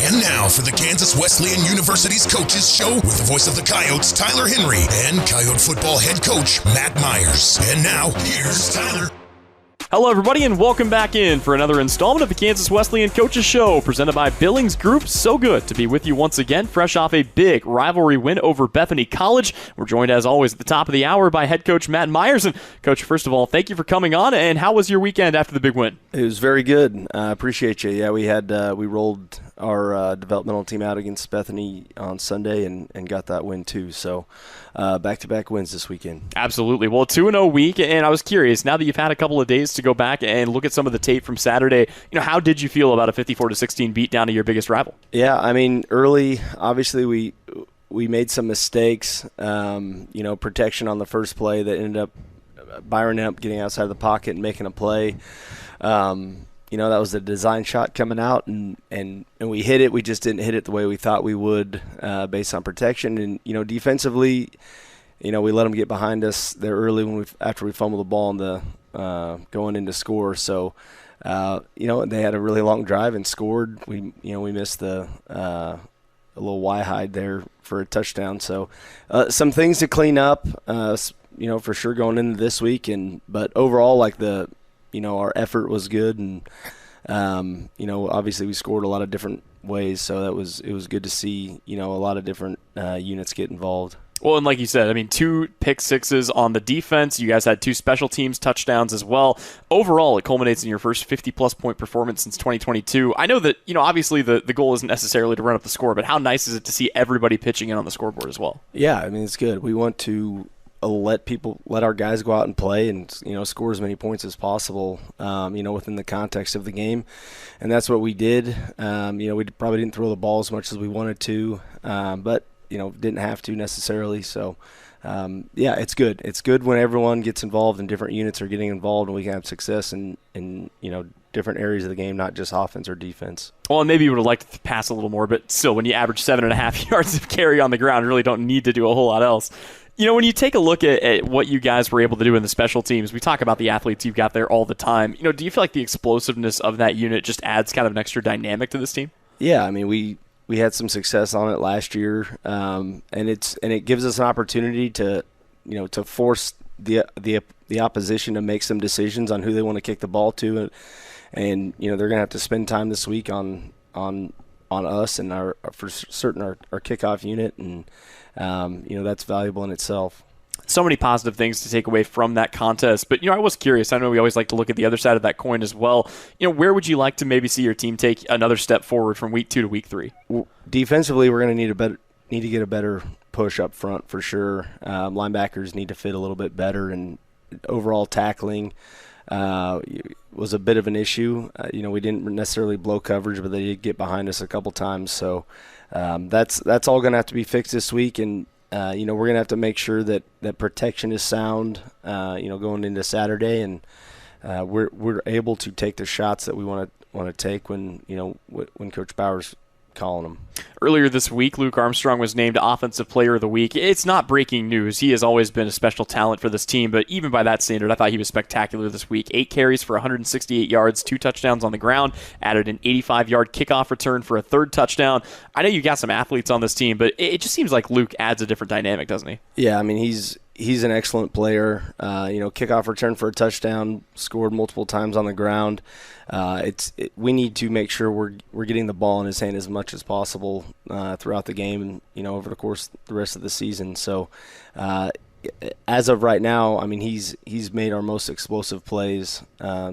And now for the Kansas Wesleyan University's Coaches Show with the voice of the Coyotes, Tyler Henry, and Coyote football head coach, Matt Myers. And now, here's Tyler. Hello, everybody, and welcome back in for another installment of the Kansas Wesleyan Coaches Show, presented by Billings Group. So good to be with you once again, fresh off a big rivalry win over Bethany College. We're joined, as always, at the top of the hour by head coach Matt Myers. And, Coach, first of all, thank you for coming on, and how was your weekend after the big win? It was very good. I appreciate you. Yeah, we rolled our developmental team out against Bethany on Sunday and got that win too. So back-to-back wins this weekend. Absolutely. Well, 2-0 week, and I was curious, now that you've had a couple of days to go back and look at some of the tape from Saturday, how did you feel about a 54-16 beat down to your biggest rival? Yeah, I mean, early, obviously we made some mistakes, protection on the first play that ended up Byron ended up getting outside the pocket and making a play. That was a design shot coming out, and we hit it. We just didn't hit it the way we thought we would based on protection. And, defensively, we let them get behind us there early after we fumbled the ball going into score. So, they had a really long drive and scored. We missed a little Y-hide there for a touchdown. So, some things to clean up, for sure going into this week. But overall, our effort was good, and obviously we scored a lot of different ways, so it was good to see a lot of different units get involved. Well, and like you said, 2 pick sixes on the defense. You guys had 2 special teams touchdowns as well. Overall, it culminates in your first 50-plus point performance since 2022. I know that, obviously the goal isn't necessarily to run up the score, but how nice is it to see everybody pitching in on the scoreboard as well? Yeah, it's good. We want to let our guys go out and play and score as many points as possible within the context of the game, and that's what we did. We probably didn't throw the ball as much as we wanted to, but didn't have to necessarily. So it's good when everyone gets involved and different units are getting involved, and we can have success in different areas of the game, not just offense or defense. Well, and maybe you would have liked to pass a little more, but still, when you average 7.5 yards of carry on the ground, you really don't need to do a whole lot else. When you take a look at what you guys were able to do in the special teams, we talk about the athletes you've got there all the time. Do you feel like the explosiveness of that unit just adds kind of an extra dynamic to this team? Yeah, we had some success on it last year, and it gives us an opportunity to force the opposition to make some decisions on who they want to kick the ball to, and they're going to have to spend time this week on us and our kickoff unit, and that's valuable in itself. So many positive things to take away from that contest. But, I was curious. I know we always like to look at the other side of that coin as well. Where would you like to maybe see your team take another step forward from week 2 to week 3? Defensively, we're going to need to get a better push up front for sure. Linebackers need to fit a little bit better, and overall tackling was a bit of an issue. We didn't necessarily blow coverage, but they did get behind us a couple times. So that's all going to have to be fixed this week, and we're going to have to make sure that protection is sound, going into Saturday, and we're able to take the shots that we want to take when Coach Bauer's calling them. Earlier this week, Luke Armstrong was named Offensive Player of the Week. It's not breaking news. He has always been a special talent for this team, but even by that standard, I thought he was spectacular this week. 8 carries for 168 yards, 2 touchdowns on the ground, added an 85-yard kickoff return for a 3rd touchdown. I know you got some athletes on this team, but it just seems like Luke adds a different dynamic, doesn't he? Yeah, he's an excellent player. Kickoff return for a touchdown, scored multiple times on the ground. We need to make sure we're getting the ball in his hand as much as possible throughout the game and over the course of the rest of the season. So as of right now, he's made our most explosive plays,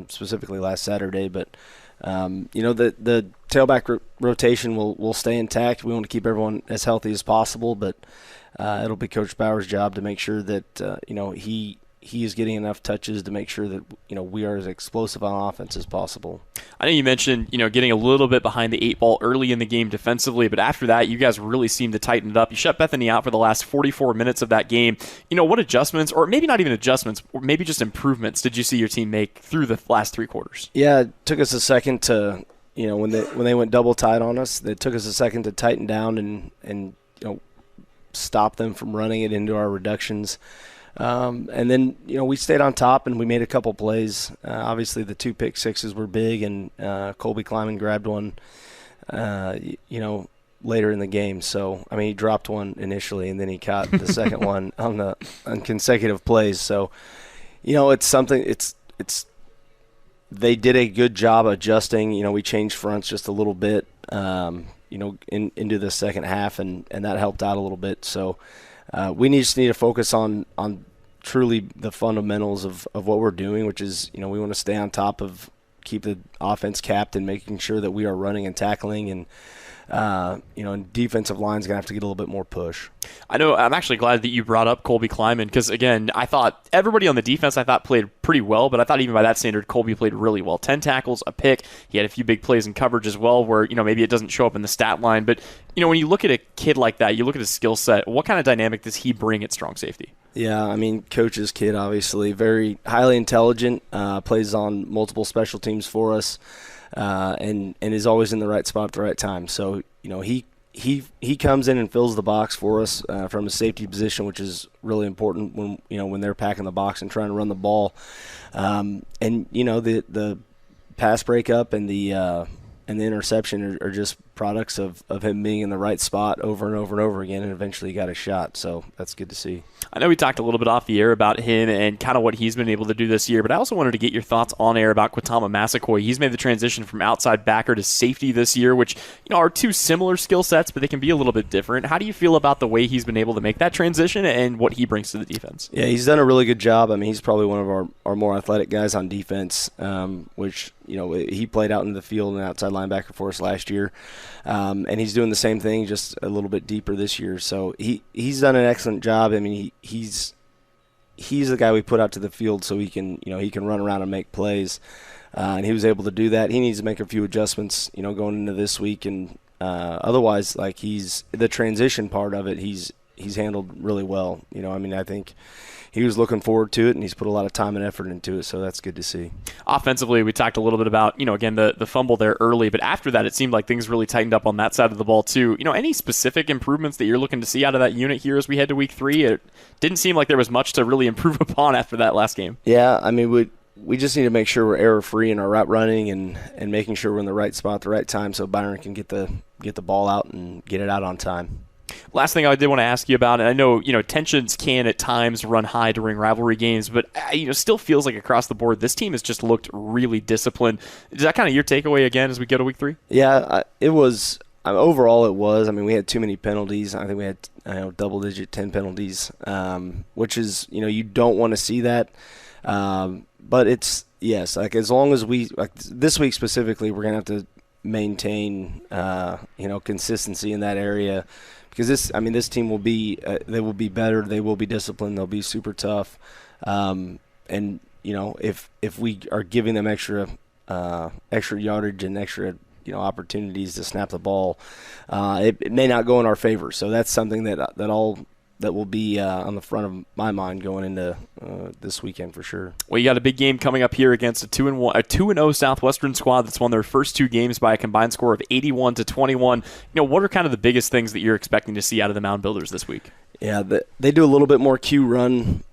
specifically last Saturday. But the tailback rotation will stay intact. We want to keep everyone as healthy as possible, but it'll be Coach Bauer's job to make sure that he is getting enough touches to make sure that we are as explosive on offense as possible. I know you mentioned getting a little bit behind the 8 ball early in the game defensively, but after that you guys really seemed to tighten it up. You shut Bethany out for the last 44 minutes of that game. What adjustments, or maybe not even adjustments, or maybe just improvements, did you see your team make through the last 3 quarters? Yeah, it took us a second to when they went double tight on us. It took us a second to tighten down and stop them from running it into our reductions. And then, we stayed on top and we made a couple plays. Obviously, the 2 pick sixes were big, and Colby Kleiman grabbed one later in the game. So, I mean, he dropped one initially, and then he caught the second one on consecutive plays. So, it's something. They did a good job adjusting. We changed fronts just a little bit, into the second half, and that helped out a little bit. So, we just need to focus on truly the fundamentals of what we're doing, which is, we want to stay on top of, keep the offense capped and making sure that we are running and tackling, and defensive line's going to have to get a little bit more push. I know. I'm actually glad that you brought up Colby Kleiman because, again, I thought everybody on the defense played pretty well, but I thought even by that standard, Colby played really well. 10 tackles, a pick. He had a few big plays in coverage as well where, maybe it doesn't show up in the stat line. But, when you look at a kid like that, you look at his skill set, what kind of dynamic does he bring at strong safety? Yeah, I mean, coach's kid, obviously, very highly intelligent, plays on multiple special teams for us, and is always in the right spot at the right time. So, he comes in and fills the box for us from a safety position, which is really important when they're packing the box and trying to run the ball. The pass breakup and the interception are just products of him being in the right spot over and over and over again, and eventually he got a shot. So that's good to see. I know we talked a little bit off the air about him and kind of what he's been able to do this year, but I also wanted to get your thoughts on air about Kwatama Massaquoi. He's made the transition from outside backer to safety this year, which are two similar skill sets, but they can be a little bit different. How do you feel about the way he's been able to make that transition and what he brings to the defense? Yeah, he's done a really good job. I mean, he's probably one of our more athletic guys on defense, which he played out in the field and outside linebacker for us last year, and he's doing the same thing, just a little bit deeper this year. So he's done an excellent job. I mean, he's the guy we put out to the field so he can run around and make plays, and he was able to do that. He needs to make a few adjustments, going into this week, and otherwise, like, he's the transition part of it. He's handled really well. I think he was looking forward to it, and he's put a lot of time and effort into it, so that's good to see. Offensively, we talked a little bit about, again, the fumble there early, but after that, it seemed like things really tightened up on that side of the ball, too. Any specific improvements that you're looking to see out of that unit here as we head to week 3? It didn't seem like there was much to really improve upon after that last game. Yeah, I mean, we just need to make sure we're error-free in our route running and making sure we're in the right spot at the right time so Byron can get the ball out and get it out on time. Last thing I did want to ask you about, and I know tensions can at times run high during rivalry games, but still feels like across the board this team has just looked really disciplined. Is that kind of your takeaway again as we go to week 3? Yeah, it was. Overall, it was. I mean, we had too many penalties. I think we had double-digit 10 penalties, which is you don't want to see that. But it's as long as we this week specifically, we're gonna have to maintain consistency in that area. Because this team will be they will be better, they will be disciplined, they'll be super tough, and if we are giving them extra yardage and extra opportunities to snap the ball, it may not go in our favor. So that's something that will be on the front of my mind going into this weekend for sure. Well, you got a big game coming up here against a 2-0 Southwestern squad that's won their first 2 games by a combined score of 81-21. What are kind of the biggest things that you're expecting to see out of the Mound Builders this week? Yeah, they do a little bit more Q run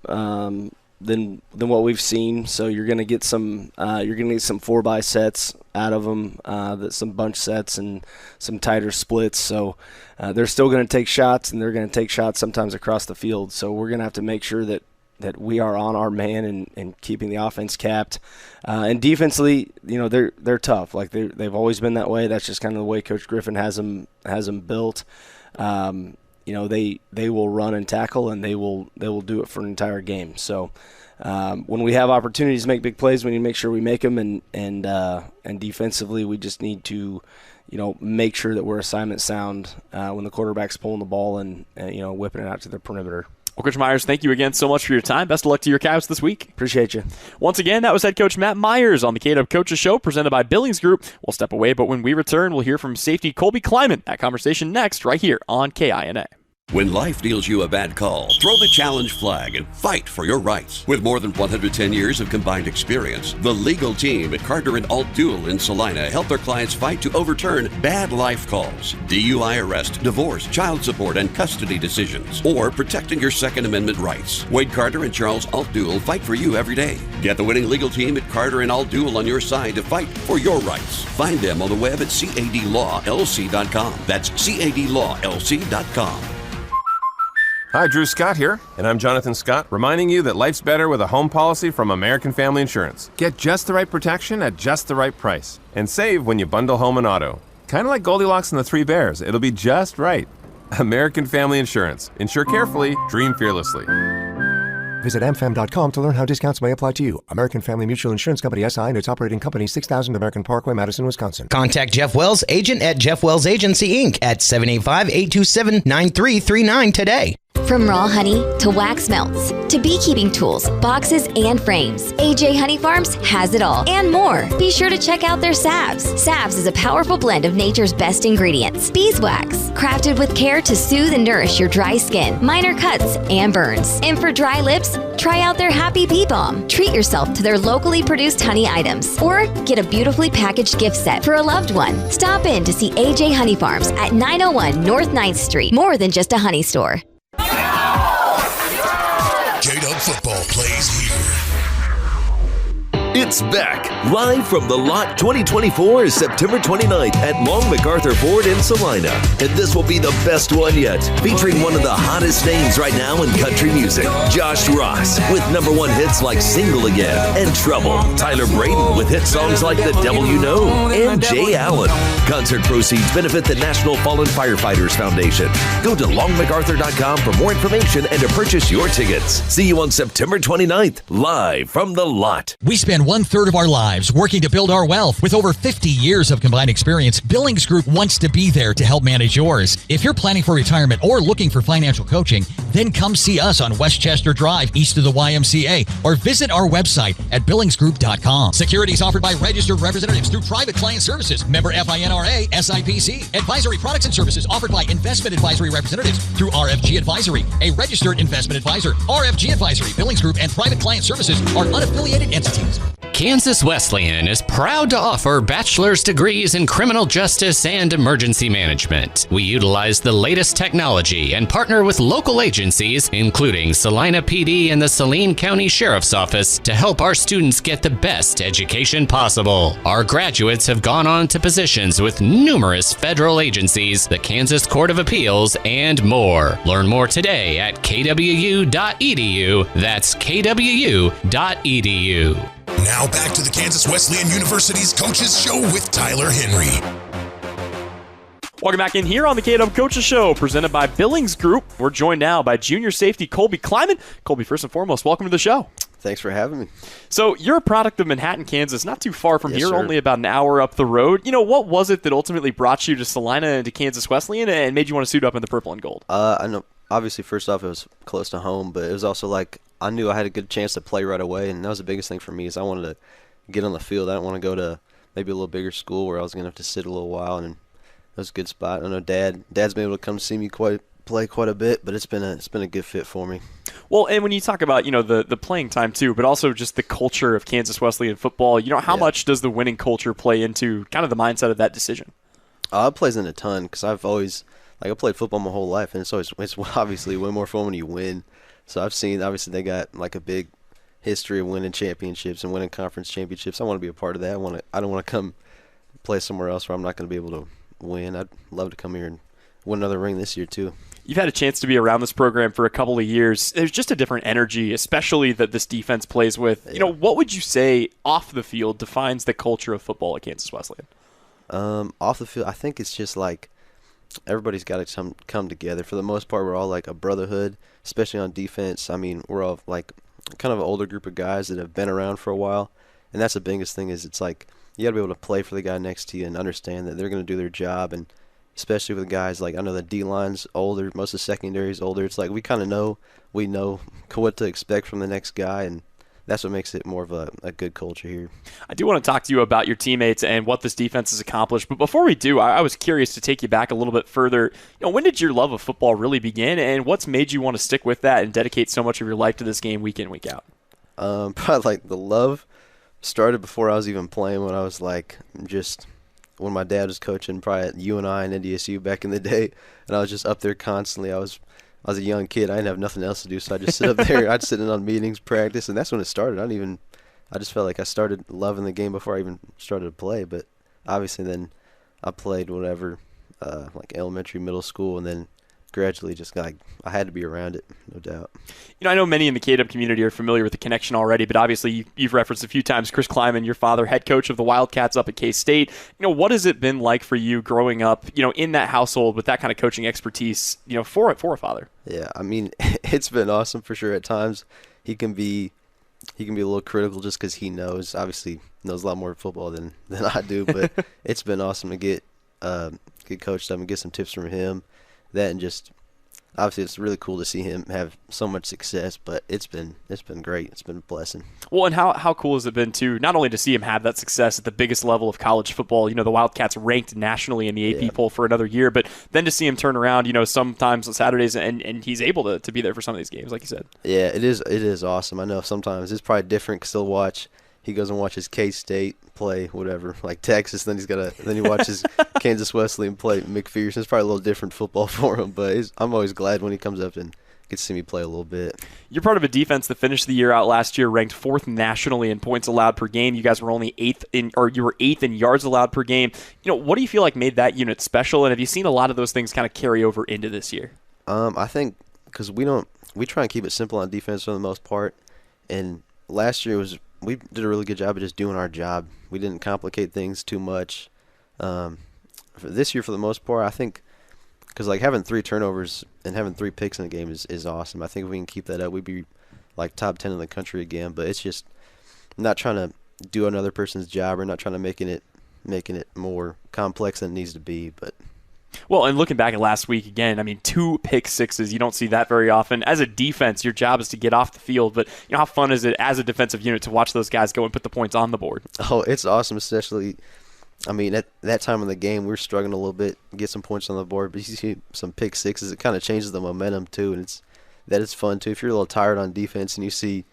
than what we've seen. So you're going to get some 4-by sets out of them, some bunch sets and some tighter splits. So they're still going to take shots, and they're going to take shots sometimes across the field. So we're going to have to make sure that we are on our man and keeping the offense capped. And defensively, they're tough. Like they've always been that way. That's just kind of the way Coach Griffin has them built. They will run and tackle, and they will do it for an entire game. So when we have opportunities to make big plays, we need to make sure we make them, and defensively, we just need to make sure that we're assignment sound when the quarterback's pulling the ball and whipping it out to the perimeter. Well, Coach Myers, thank you again so much for your time. Best of luck to your Coyotes this week. Appreciate you. Once again, that was head coach Matt Myers on the KWU Coaches Show, presented by Billings Group. We'll step away, but when we return, we'll hear from safety Colby Kleiman. That conversation next, right here on KINA. When life deals you a bad call, throw the challenge flag and fight for your rights. With more than 110 years of combined experience, the legal team at Carter and Alt Duel in Salina help their clients fight to overturn bad life calls, DUI arrest, divorce, child support, and custody decisions, or protecting your Second Amendment rights. Wade Carter and Charles Alt Duel fight for you every day. Get the winning legal team at Carter and Alt Duel on your side to fight for your rights. Find them on the web at cadlawlc.com. That's cadlawlc.com. Hi, Drew Scott here, and I'm Jonathan Scott, reminding you that life's better with a home policy from American Family Insurance. Get just the right protection at just the right price, and save when you bundle home and auto. Kind of like Goldilocks and the Three Bears, it'll be just right. American Family Insurance. Insure carefully, dream fearlessly. Visit amfam.com to learn how discounts may apply to you. American Family Mutual Insurance Company, SI, and its operating company, 6000 American Parkway, Madison, Wisconsin. Contact Jeff Wells, agent at Jeff Wells Agency, Inc. at 785-827-9339 today. From raw honey to wax melts to beekeeping tools, boxes, and frames, AJ Honey Farms has it all and more. Be sure to check out their salves. Salves is a powerful blend of nature's best ingredients. Beeswax, crafted with care to soothe and nourish your dry skin, minor cuts, and burns. And for dry lips, try out their Happy Bee Balm. Treat yourself to their locally produced honey items. Or get a beautifully packaged gift set for a loved one. Stop in to see AJ Honey Farms at 901 North 9th Street. More than just a honey store. K-Dub football plays here. It's back, live from The Lot 2024 is September 29th at Long MacArthur Ford in Salina. And this will be the best one yet, featuring one of the hottest names right now in country music, Josh Ross, with #1 hits like Single Again and Trouble, Tyler Braden with hit songs like The Devil You Know, and Jay Allen. Concert proceeds benefit the National Fallen Firefighters Foundation. Go to longmacarthur.com for more information and to purchase your tickets. See you on September 29th, live from The Lot. We spend 1/3 of our lives working to build our wealth. With over 50 years of combined experience, Billings Group wants to be there to help manage yours. If you're planning for retirement or looking for financial coaching, then come see us on Westchester Drive, east of the YMCA, or visit our website at billingsgroup.com. Securities offered by registered representatives through Private Client Services, member FINRA, SIPC. Advisory products and services offered by investment advisory representatives through RFG Advisory, a registered investment advisor. RFG Advisory, Billings Group, and Private Client Services are unaffiliated entities. Kansas Wesleyan is proud to offer bachelor's degrees in criminal justice and emergency management. We utilize the latest technology and partner with local agencies, including Salina PD and the Saline County Sheriff's Office, to help our students get the best education possible. Our graduates have gone on to positions with numerous federal agencies, the Kansas Court of Appeals, and more. Learn more today at kwu.edu. That's kwu.edu. Now back to the Kansas Wesleyan University's Coaches Show with Tyler Henry. Welcome back in here on the KWU Coaches Show, presented by Billings Group. We're joined now by junior safety Colby Kleiman. Colby, first and foremost, welcome to the show. Thanks for having me. So you're a product of Manhattan, Kansas, not too far from Yes, here, sir. only about an hour up the road. You know, what was it that ultimately brought you to Salina and to Kansas Wesleyan and made you want to suit up in the purple and gold? I know. Obviously, first off, it was close to home, but it was also like I knew I had a good chance to play right away, and that was the biggest thing for me is I wanted to get on the field. I didn't want to go to maybe a little bigger school where I was going to have to sit a little while, and it was a good spot. I know Dad's been able to come see me play quite a bit, but it's been a good fit for me. Well, and when you talk about, you know, the playing time too, but also just the culture of Kansas Wesleyan football, you know, how much does the winning culture play into kind of the mindset of that decision? It plays in a ton because I've always I played football my whole life, and it's obviously way more fun when you win. So I've seen obviously they got like a big history of winning championships and winning conference championships. I want to be a part of that. I don't want to come play somewhere else where I'm not going to be able to win. I'd love to come here and win another ring this year too. You've had a chance to be around this program for a couple of years. There's just a different energy, especially that this defense plays with. Yeah. You know, what would you say off the field defines the culture of football at Kansas Wesleyan? Off the field, I think it's just like everybody's got to come together. For the most part, we're all like a brotherhood, especially on defense. I mean, we're all like kind of an older group of guys that have been around for a while, and that's the biggest thing is it's like you got to be able to play for the guy next to you and understand that they're going to do their job, and especially with guys like I know the D-line's older, most of the secondary's older. It's like we kind of know what to expect from the next guy, and that's what makes it more of a good culture here. I do want to talk to you about your teammates and what this defense has accomplished. But before we do, I was curious to take you back a little bit further. When did your love of football really begin, and what's made you want to stick with that and dedicate so much of your life to this game week in, week out? Probably the love started before I was even playing, when I was when my dad was coaching probably at UNI and NDSU back in the day, and I was just up there constantly. I was a young kid. I didn't have nothing else to do, so I just sit up there. I'd sit in on meetings, practice, and that's when it started. I just felt like I started loving the game before I even started to play. But obviously then I played whatever, like elementary, middle school, and then gradually just I had to be around it, no doubt. I know many in the KW community are familiar with the connection already, but obviously you've referenced a few times Chris Kleiman, your father, head coach of the Wildcats up at K-State. What has it been like for you growing up, in that household with that kind of coaching expertise, for a father? Yeah, it's been awesome for sure. At times he can be a little critical just because he obviously knows a lot more football than I do, but it's been awesome to get coached up and get some tips from him. That, and just obviously it's really cool to see him have so much success, but it's been great. It's been a blessing. Well, and how cool has it been too, not only to see him have that success at the biggest level of college football, the Wildcats ranked nationally in the AP poll for another year, but then to see him turn around, sometimes on Saturdays and he's able to be there for some of these games, like you said. Yeah, it is awesome. I know sometimes it's probably different because he goes and watches K-State play whatever, like Texas, then he watches Kansas Wesleyan play McPherson. It's probably a little different football for him, but I'm always glad when he comes up and gets to see me play a little bit. You're part of a defense that finished the year out last year ranked 4th nationally in points allowed per game. You guys were only 8th in yards allowed per game. What do you feel like made that unit special, and have you seen a lot of those things kind of carry over into this year? I think because we try and keep it simple on defense for the most part, and last year we did a really good job of just doing our job. We didn't complicate things too much. This year, for the most part, I think, because having 3 turnovers and having 3 picks in the game is awesome. I think if we can keep that up, we'd be top 10 in the country again. But it's just not trying to do another person's job or not trying to making it more complex than it needs to be. But well, and looking back at last week again, 2 pick sixes, you don't see that very often. As a defense, your job is to get off the field, but how fun is it as a defensive unit to watch those guys go and put the points on the board? Oh, it's awesome, especially, at that time of the game, we're struggling a little bit to get some points on the board, but you see some pick sixes, it kind of changes the momentum too, and it's fun too. If you're a little tired on defense and you see,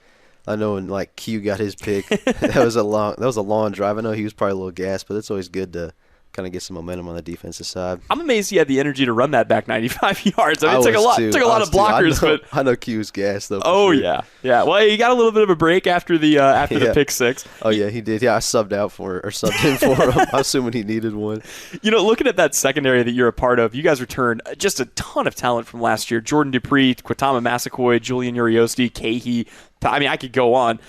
I know when Q got his pick, that was a long drive. I know he was probably a little gassed, but it's always good to kind of get some momentum on the defensive side. I'm amazed he had the energy to run that back 95 yards. It took a lot of blockers, but I know Q's gas though. Oh sure. yeah. Well, he got a little bit of a break after the pick six. Oh yeah, he did. Yeah, I subbed in for him. I'm assuming he needed one. Looking at that secondary that you're a part of, you guys returned just a ton of talent from last year. Jordan Dupree, Quatama Massaquoi, Julian Uriosti, Cahey. I could go on.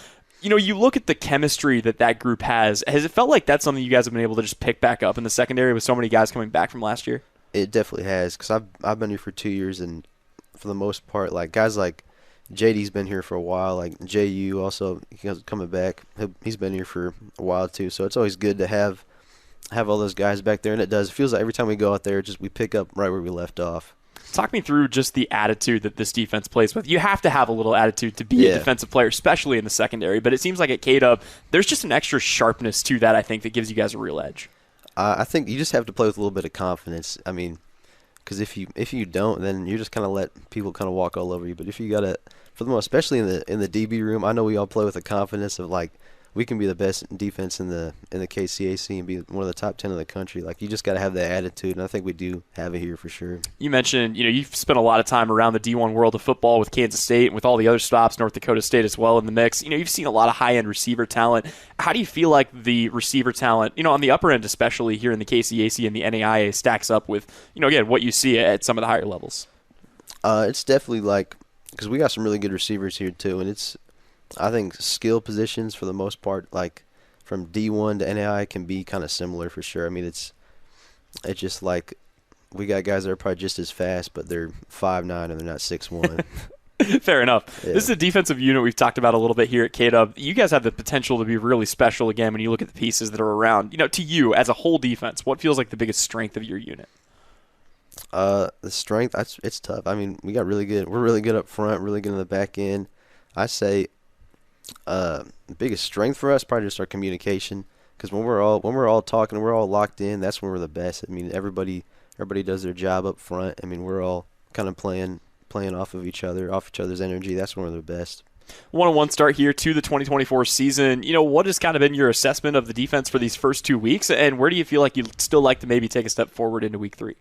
You look at the chemistry that group has. Has it felt like that's something you guys have been able to just pick back up in the secondary with so many guys coming back from last year? It definitely has, because I've been here for 2 years, and for the most part, guys like JD's been here for a while. JU also, he's coming back. He's been here for a while too. So it's always good to have all those guys back there, and it feels like every time we go out there, we pick up right where we left off. Talk me through just the attitude that this defense plays with. You have to have a little attitude to be a defensive player, especially in the secondary. But it seems like at KW, there's just an extra sharpness to that, I think, that gives you guys a real edge. I think you just have to play with a little bit of confidence. Because if you don't, then you just kind of let people kind of walk all over you. But if you got to, for the most, especially in the DB room, I know we all play with the confidence of we can be the best defense in the KCAC and be one of the top 10 in the country. You just got to have that attitude, and I think we do have it here for sure. You mentioned, you've spent a lot of time around the D1 world of football with Kansas State and with all the other stops, North Dakota State as well in the mix. You've seen a lot of high-end receiver talent. How do you feel like the receiver talent, on the upper end especially here in the KCAC and the NAIA stacks up with, again, what you see at some of the higher levels? It's definitely because we got some really good receivers here too, and I think skill positions for the most part, from D1 to NAI, can be kind of similar for sure. It's just we got guys that are probably just as fast, but they're 5'9" and they're not 6'1". Fair enough. Yeah. This is a defensive unit we've talked about a little bit here at KW. You guys have the potential to be really special again when you look at the pieces that are around. To you, as a whole defense, what feels like the biggest strength of your unit? The strength, it's tough. We're really good up front, really good in the back end. I say Biggest strength for us probably just our communication. Because when we're all talking, we're all locked in. That's when we're the best. I mean, everybody does their job up front. I mean, we're all kind of playing off of each other, off each other's energy. That's when we're the best. 1-on-1 start here to the 2024 season. What has kind of been your assessment of the defense for these first 2 weeks, and where do you feel like you'd still like to maybe take a step forward into week 3?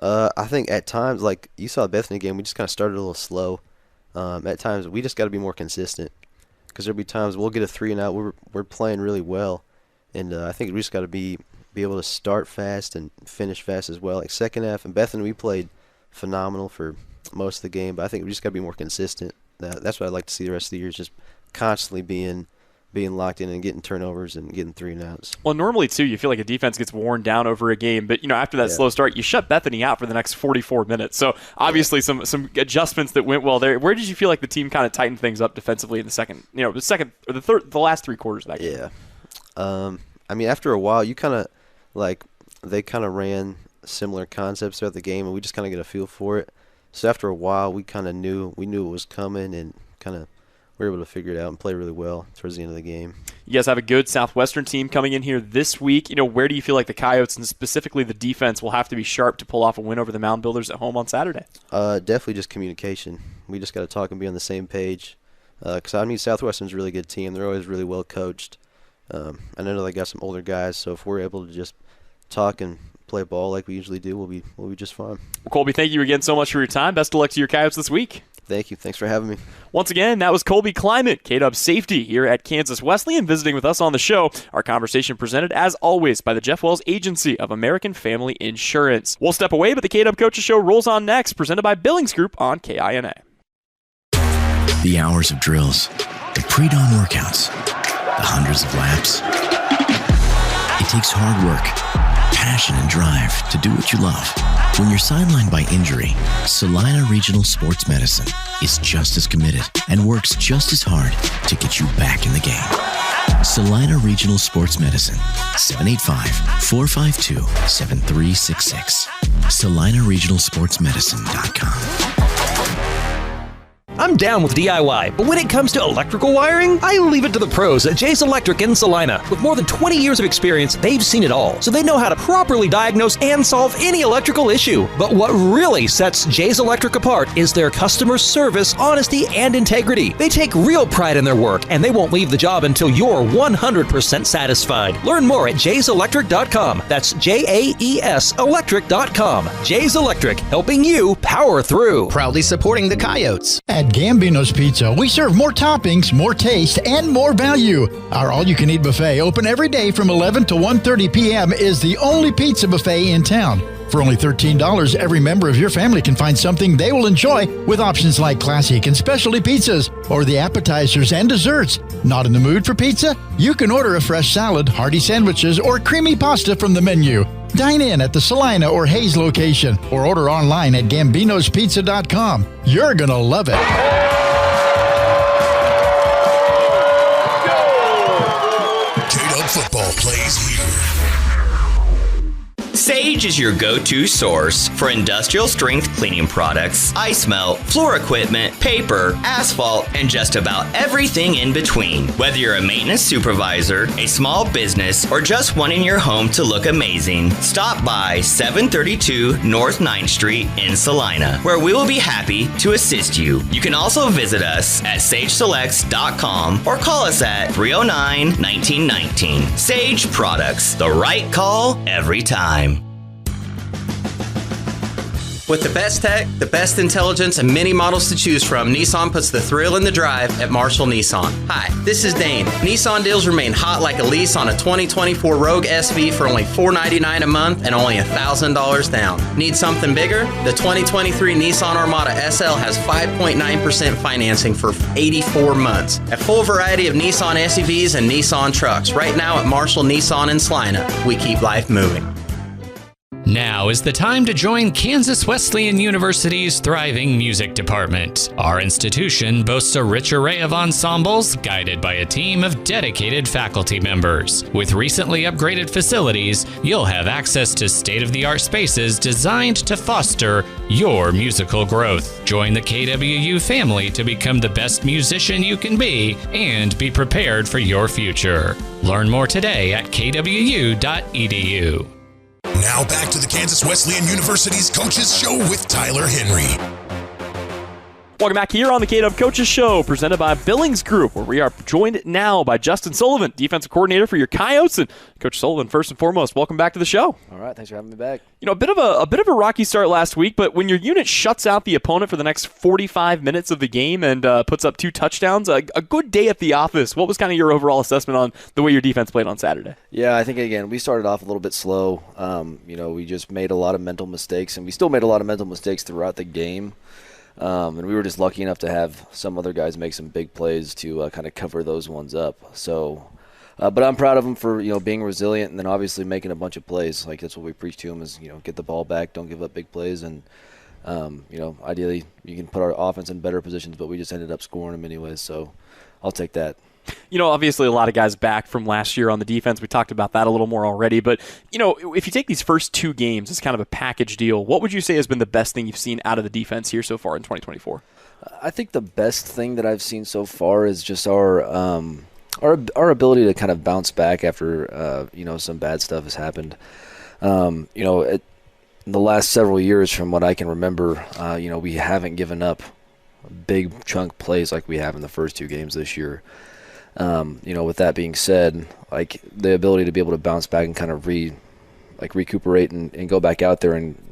I think at times, like you saw the Bethany game, we just kind of started a little slow. At times, we just got to be more consistent because there'll be times we'll get a 3 and out. We're playing really well. And I think we just got to be able to start fast and finish fast as well. Like second half, in Bethany, we played phenomenal for most of the game, but I think we just got to be more consistent. That's what I'd like to see the rest of the year, is just constantly being locked in and getting turnovers and getting 3 and outs. Well, normally, too, you feel like a defense gets worn down over a game, but, after that slow start, you shut Bethany out for the next 44 minutes. So, obviously, some adjustments that went well there. Where did you feel like the team kind of tightened things up defensively in the last 3 quarters of that game? Yeah. I mean, after a while, you kind of, they kind of ran similar concepts throughout the game, and we just kind of get a feel for it. So after a while, we kind of knew it was coming, and kind of we were able to figure it out and play really well towards the end of the game. You guys have a good Southwestern team coming in here this week. Where do you feel like the Coyotes and specifically the defense will have to be sharp to pull off a win over the Mound Builders at home on Saturday? Definitely just communication. We just got to talk and be on the same page. Because, Southwestern's a really good team. They're always really well coached. I know they got some older guys, so if we're able to just talk and play ball like we usually do, we'll be just fine. Well, Colby, thank you again so much for your time. Best of luck to your Coyotes this week. Thank you. Thanks for having me. Once again, that was Colby Climate, K-Dub safety here at Kansas Wesleyan, visiting with us on the show. Our conversation presented, as always, by the Jeff Wells Agency of American Family Insurance. We'll step away, but the K-Dub Coaches Show rolls on next, presented by Billings Group on KINA. The hours of drills, the pre-dawn workouts, the hundreds of laps. It takes hard work, passion, and drive to do what you love. When you're sidelined by injury, Salina Regional Sports Medicine is just as committed and works just as hard to get you back in the game. Salina Regional Sports Medicine, 785-452-7366. SalinaRegionalSportsMedicine.com. I'm down with DIY, but when it comes to electrical wiring, I leave it to the pros at Jay's Electric in Salina. With more than 20 years of experience, they've seen it all, so they know how to properly diagnose and solve any electrical issue. But what really sets Jay's Electric apart is their customer service, honesty, and integrity. They take real pride in their work, and they won't leave the job until you're 100% satisfied. Learn more at jayselectric.com. That's JAES Electric.com. Jay's Electric, helping you power through. Proudly supporting the Coyotes. At Gambino's Pizza, we serve more toppings, more taste, and more value. Our all-you-can-eat buffet, open every day from 11 to 1:30 p.m., is the only pizza buffet in town. For only $13, every member of your family can find something they will enjoy with options like classic and specialty pizzas or the appetizers and desserts. Not in the mood for pizza? You can order a fresh salad, hearty sandwiches, or creamy pasta from the menu. Dine in at the Salina or Hayes location or order online at Gambino'sPizza.com. You're going to love it. K-Dub football plays here. Sage is your go-to source for industrial strength cleaning products, ice melt, floor equipment, paper, asphalt, and just about everything in between. Whether you're a maintenance supervisor, a small business, or just wanting your home to look amazing, stop by 732 North 9th Street in Salina, where we will be happy to assist you. You can also visit us at sageselects.com or call us at 309-1919. Sage Products, the right call every time. With the best tech, the best intelligence, and many models to choose from, Nissan puts the thrill in the drive at Marshall Nissan. Hi, this is Dane. Nissan deals remain hot like a lease on a 2024 Rogue SV for only $499 a month and only $1,000 down. Need something bigger? The 2023 Nissan Armada SL has 5.9% financing for 84 months. A full variety of Nissan SUVs and Nissan trucks right now at Marshall Nissan in Salina. We keep life moving. Now is the time to join Kansas Wesleyan University's thriving music department. Our institution boasts a rich array of ensembles guided by a team of dedicated faculty members. With recently upgraded facilities, you'll have access to state-of-the-art spaces designed to foster your musical growth. Join the KWU family to become the best musician you can be and be prepared for your future. Learn more today at kwu.edu. Now back to the Kansas Wesleyan University's Coaches Show with Tyler Henry. Welcome back here on the KWU Coaches Show, presented by Billings Group, where we are joined now by Justin Sullivan, defensive coordinator for your Coyotes. And Coach Sullivan, first and foremost, welcome back to the show. All right, thanks for having me back. You know, a bit of a rocky start last week, but when your unit shuts out the opponent for the next 45 minutes of the game and puts up 2 touchdowns, a good day at the office. What was kind of your overall assessment on the way your defense played on Saturday? Yeah, I think, again, we started off a little bit slow. We just made a lot of mental mistakes, and we still made a lot of mental mistakes throughout the game. And we were just lucky enough to have some other guys make some big plays to kind of cover those ones up. So, but I'm proud of them for being resilient and then obviously making a bunch of plays. Like that's what we preach to them is get the ball back, don't give up big plays, and ideally you can put our offense in better positions. But we just ended up scoring them anyways. So I'll take that. Obviously a lot of guys back from last year on the defense. We talked about that a little more already. But, if you take these first 2 games as kind of a package deal, what would you say has been the best thing you've seen out of the defense here so far in 2024? I think the best thing that I've seen so far is just our ability to kind of bounce back after, some bad stuff has happened. In the last several years, from what I can remember, we haven't given up big chunk plays like we have in the first 2 games this year. With that being said, like the ability to be able to bounce back and kind of recuperate and go back out there and,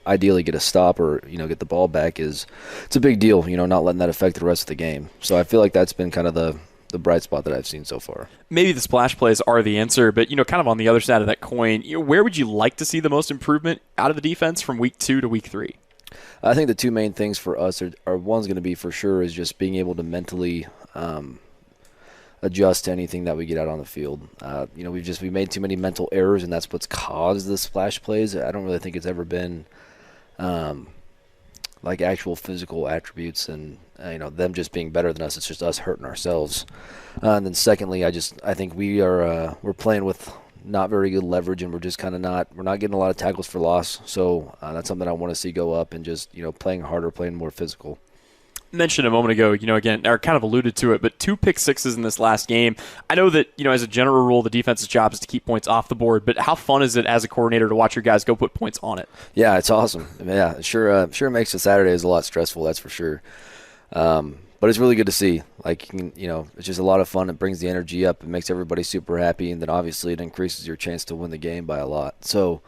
ideally get a stop or, get the ball back it's a big deal, not letting that affect the rest of the game. So I feel like that's been kind of the bright spot that I've seen so far. Maybe the splash plays are the answer, but, kind of on the other side of that coin, where would you like to see the most improvement out of the defense from week 2 to week 3? I think the 2 main things for us are one's going to be for sure is just being able to mentally adjust to anything that we get out on the field. We made too many mental errors, and that's what's caused the splash plays. I don't really think it's ever been like actual physical attributes and them just being better than us. It's just us hurting ourselves. And then secondly, I think we're playing with not very good leverage, and we're just kind of we're not getting a lot of tackles for loss. So that's something I want to see go up and just playing harder, playing more physical. Mentioned a moment ago, again, or kind of alluded to it, but 2 pick sixes in this last game. I know that, as a general rule, the defense's job is to keep points off the board, but how fun is it as a coordinator to watch your guys go put points on it? Yeah, it's awesome. Yeah, sure makes the Saturdays a lot stressful, that's for sure. But it's really good to see. It's just a lot of fun. It brings the energy up. It makes everybody super happy, and then obviously it increases your chance to win the game by a lot. So,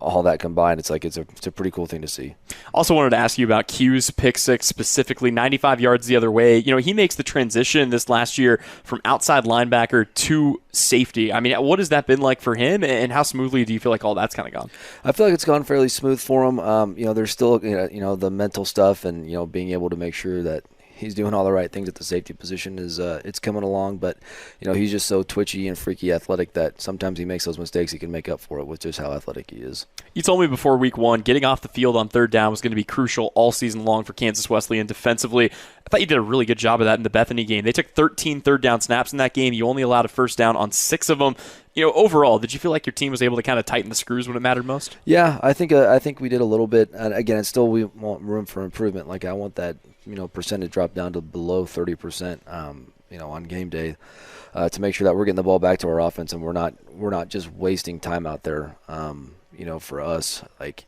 all that combined, it's a pretty cool thing to see. Also wanted to ask you about Q's pick six, specifically 95 yards the other way. He makes the transition this last year from outside linebacker to safety. I mean, what has that been like for him, and how smoothly do you feel like all that's kind of gone? I feel like it's gone fairly smooth for him. There's still the mental stuff and being able to make sure that he's doing all the right things at the safety position is it's coming along, but he's just so twitchy and freaky athletic that sometimes he makes those mistakes. He can make up for it with just how athletic he is. You told me before week 1, getting off the field on third down was going to be crucial all season long for Kansas Wesleyan defensively. I thought you did a really good job of that in the Bethany game. They took 13 third down snaps in that game. You only allowed a first down on 6 of them. Overall, did you feel like your team was able to kind of tighten the screws when it mattered most? Yeah, I think we did a little bit. And again, it's still we want room for improvement. Like I want that percentage drop down to below 30%. On game day, to make sure that we're getting the ball back to our offense and we're not just wasting time out there. For us, like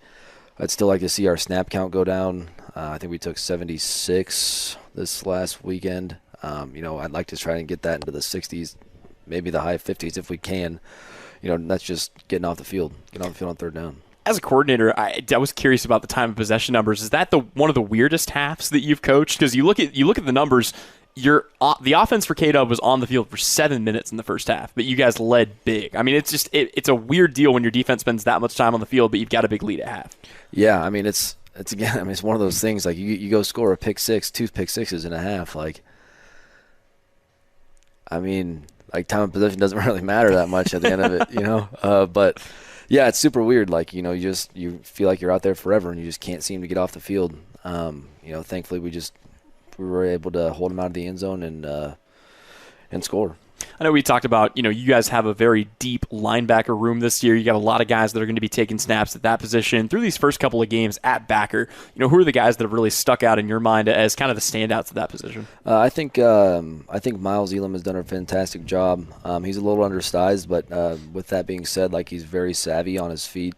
I'd still like to see our snap count go down. I think we took 76 this last weekend. I'd like to try and get that into the 60s, maybe the high 50s if we can. That's just getting off the field on third down. As a coordinator, I was curious about the time of possession numbers. Is that one of the weirdest halves that you've coached? Because you look at the numbers. The offense for K-Dub was on the field for 7 minutes in the first half, but you guys led big. I mean, it's a weird deal when your defense spends that much time on the field, but you've got a big lead at half. Yeah, I mean it's one of those things like you go score a pick six, 2 pick sixes in a half. Like time of possession doesn't really matter that much at the end of it, But Yeah, it's super weird. Like, you feel like you're out there forever and you just can't seem to get off the field. Thankfully we were able to hold them out of the end zone and score. I know we talked about, you guys have a very deep linebacker room this year. You got a lot of guys that are going to be taking snaps at that position. Through these first couple of games at backer, who are the guys that have really stuck out in your mind as kind of the standouts at that position? I think Miles Elam has done a fantastic job. He's a little undersized, but with that being said, like, he's very savvy on his feet.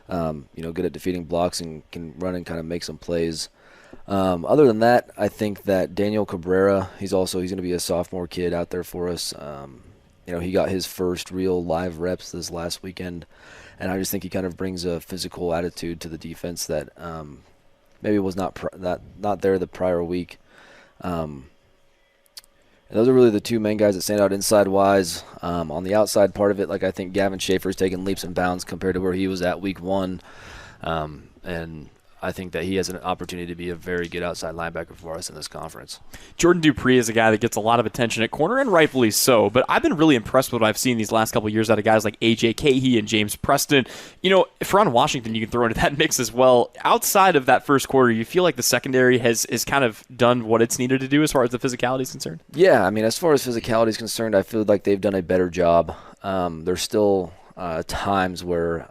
Good at defeating blocks and can run and kind of make some plays. Other than that, I think that Daniel Cabrera, he's going to be a sophomore kid out there for us. He got his first real live reps this last weekend, and I just think he kind of brings a physical attitude to the defense that maybe was not there the prior week. And those are really the two main guys that stand out inside-wise. On the outside part of it, like, I think Gavin Schaefer's taken leaps and bounds compared to where he was at week 1. And I think that he has an opportunity to be a very good outside linebacker for us in this conference. Jordan Dupree is a guy that gets a lot of attention at corner, and rightfully so, but I've been really impressed with what I've seen these last couple of years out of guys like A.J. Cahey and James Preston. Ferron Washington you can throw into that mix as well. Outside of that first quarter, you feel like the secondary has kind of done what it's needed to do as far as the physicality is concerned? Yeah, as far as physicality is concerned, I feel like they've done a better job. There's still times where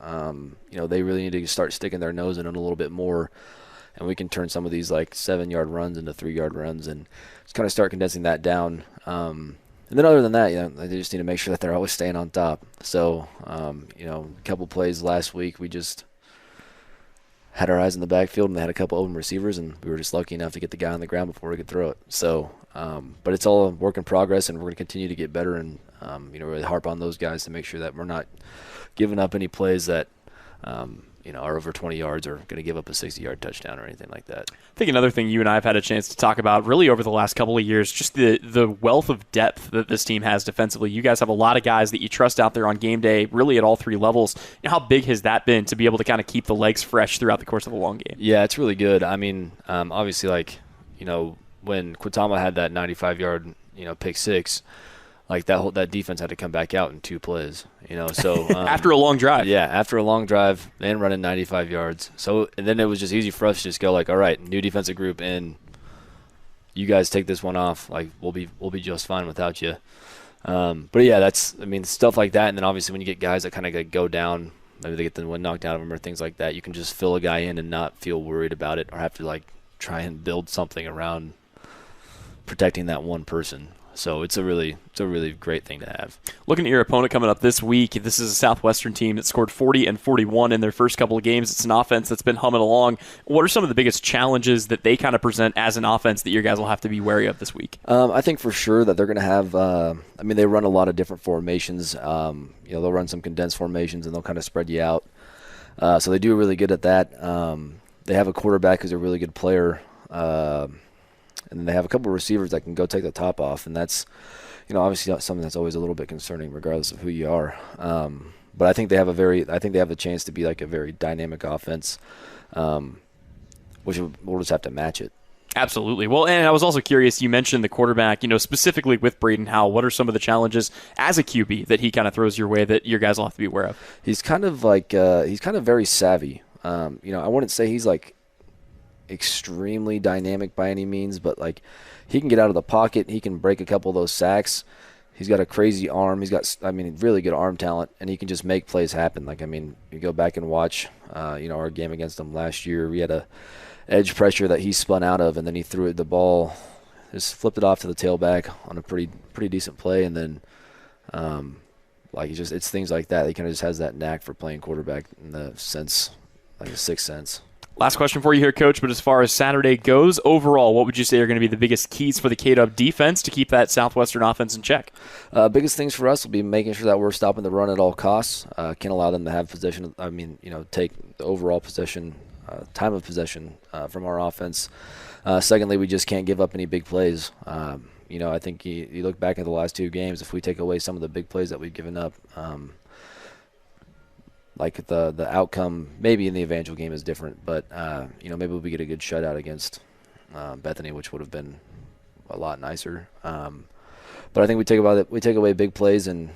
they really need to start sticking their nose in it a little bit more, and we can turn some of these like 7-yard runs into 3-yard runs and just kind of start condensing that down. And then other than that, they just need to make sure that they're always staying on top. So a couple plays last week, we just had our eyes in the backfield and they had a couple open receivers, and we were just lucky enough to get the guy on the ground before we could throw it. So but it's all a work in progress, and we're going to continue to get better and really harp on those guys to make sure that we're not giving up any plays that are over 20 yards or going to give up a 60-yard touchdown or anything like that. I think another thing you and I have had a chance to talk about really over the last couple of years, just the wealth of depth that this team has defensively. You guys have a lot of guys that you trust out there on game day, really at all 3 levels. How big has that been to be able to kind of keep the legs fresh throughout the course of a long game? Yeah, it's really good. Obviously, when Quintama had that 95-yard, pick six, like that defense had to come back out in 2 plays, So after a long drive, after a long drive, and running 95 yards. So and then it was just easy for us to just go like, all right, new defensive group in. You guys take this one off. Like we'll be just fine without you. But yeah, that's stuff like that. And then obviously when you get guys that kind of go down, maybe they get the wind knocked out of them or things like that, you can just fill a guy in and not feel worried about it or have to try and build something around protecting that one person. So it's a really great thing to have. Looking at your opponent coming up this week, this is a Southwestern team that scored 40 and 41 in their first couple of games. It's an offense that's been humming along. What are some of the biggest challenges that they kind of present as an offense that you guys will have to be wary of this week? I think for sure that they're going to have they run a lot of different formations. They'll run some condensed formations and they'll kind of spread you out. So they do really good at that. They have a quarterback who's a really good player. And they have a couple of receivers that can go take the top off, and that's, obviously something that's always a little bit concerning, regardless of who you are. But I think they have a chance to be like a very dynamic offense, which we'll just have to match it. Absolutely. Well, and I was also curious, you mentioned the quarterback, specifically with Braden Howell. What are some of the challenges as a QB that he kind of throws your way that your guys will have to be aware of? He's kind of very savvy. I wouldn't say he's extremely dynamic by any means, but he can get out of the pocket. He can break a couple of those sacks. He's got a crazy arm. He's got, really good arm talent, and he can just make plays happen. You go back and watch, our game against him last year. We had a edge pressure that he spun out of, and then he threw the ball, just flipped it off to the tailback on a pretty decent play, and then, it's things like that. He kind of just has that knack for playing quarterback in the sense, like a sixth sense. Last question for you here, Coach, but as far as Saturday goes, overall, what would you say are going to be the biggest keys for the KW defense to keep that Southwestern offense in check? Biggest things for us will be making sure that we're stopping the run at all costs. Can't allow them to have possession. Take the overall possession, time of possession from our offense. Secondly, we just can't give up any big plays. I think you look back at the last 2 games, if we take away some of the big plays that we've given up, the outcome maybe in the Evangel game is different, but maybe we get a good shutout against Bethany, which would have been a lot nicer. But I think we take away big plays and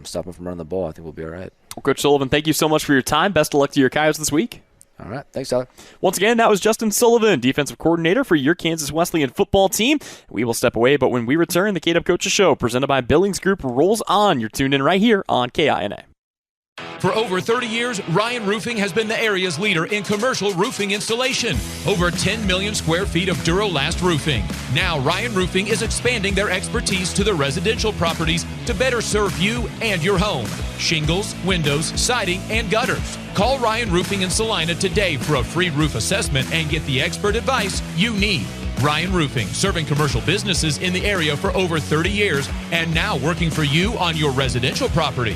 stop them from running the ball. I think we'll be all right. Well, Coach Sullivan, thank you so much for your time. Best of luck to your Coyotes this week. All right. Thanks, Tyler. Once again, that was Justin Sullivan, defensive coordinator for your Kansas Wesleyan football team. We will step away, but when we return, the KW Coaches Show, presented by Billings Group, rolls on. You're tuned in right here on KINA. For over 30 years, Ryan Roofing has been the area's leader in commercial roofing installation. Over 10 million square feet of Durolast roofing. Now, Ryan Roofing is expanding their expertise to the residential properties to better serve you and your home. Shingles, windows, siding, and gutters. Call Ryan Roofing in Salina today for a free roof assessment and get the expert advice you need. Ryan Roofing, serving commercial businesses in the area for over 30 years and now working for you on your residential property.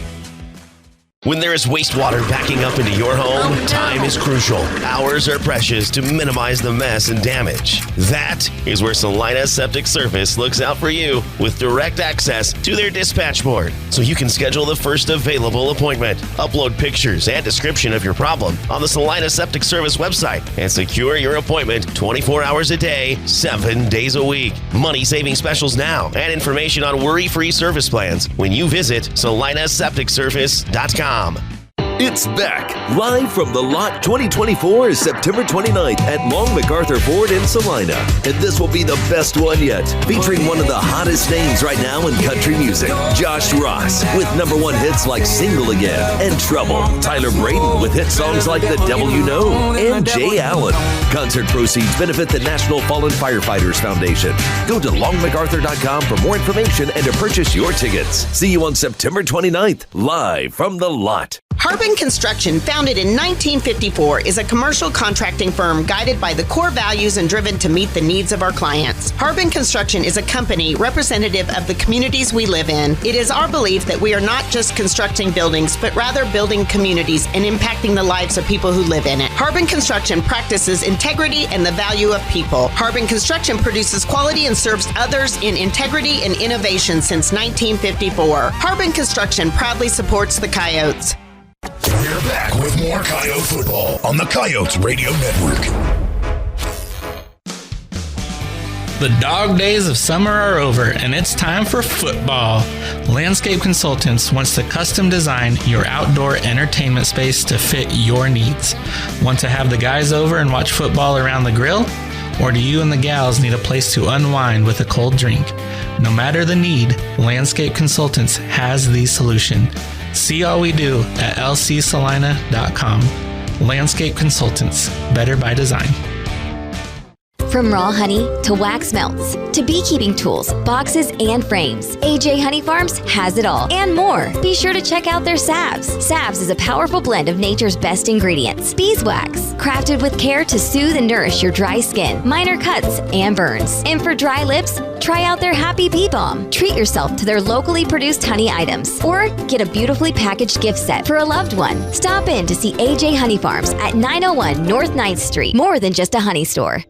When there is wastewater backing up into your home, time is crucial. Hours are precious to minimize the mess and damage. That is where Salina Septic Service looks out for you with direct access to their dispatch board, so you can schedule the first available appointment. Upload pictures and description of your problem on the Salina Septic Service website and secure your appointment 24 hours a day, 7 days a week. Money-saving specials now and information on worry-free service plans when you visit salinasepticservice.com. It's back, live from the Lot 2024 is September 29th at Long MacArthur Ford in Salina. And this will be the best one yet, featuring one of the hottest names right now in country music, Josh Ross, with #1 hits like Single Again and Trouble, Tyler Braden with hit songs like The Devil You Know, and Jay Allen. Concert proceeds benefit the National Fallen Firefighters Foundation. Go to longmacarthur.com for more information and to purchase your tickets. See you on September 29th, live from the Lot. Harbin Construction, founded in 1954, is a commercial contracting firm guided by the core values and driven to meet the needs of our clients. Harbin Construction is a company representative of the communities we live in. It is our belief that we are not just constructing buildings, but rather building communities and impacting the lives of people who live in it. Harbin Construction practices integrity and the value of people. Harbin Construction produces quality and serves others in integrity and innovation since 1954. Harbin Construction proudly supports the Coyotes. We're back with more Coyote football on the Coyotes Radio Network. The dog days of summer are over, and it's time for football. Landscape Consultants wants to custom design your outdoor entertainment space to fit your needs. Want to have the guys over and watch football around the grill? Or do you and the gals need a place to unwind with a cold drink? No matter the need, Landscape Consultants has the solution. See all we do at lcsalina.com. Landscape Consultants, better by design. From raw honey to wax melts to beekeeping tools, boxes, and frames, AJ Honey Farms has it all and more. Be sure to check out their salves. Salves is a powerful blend of nature's best ingredients. Beeswax, crafted with care to soothe and nourish your dry skin, minor cuts, and burns. And for dry lips, try out their Happy Bee Balm. Treat yourself to their locally produced honey items or get a beautifully packaged gift set for a loved one. Stop in to see AJ Honey Farms at 901 North 9th Street. More than just a honey store.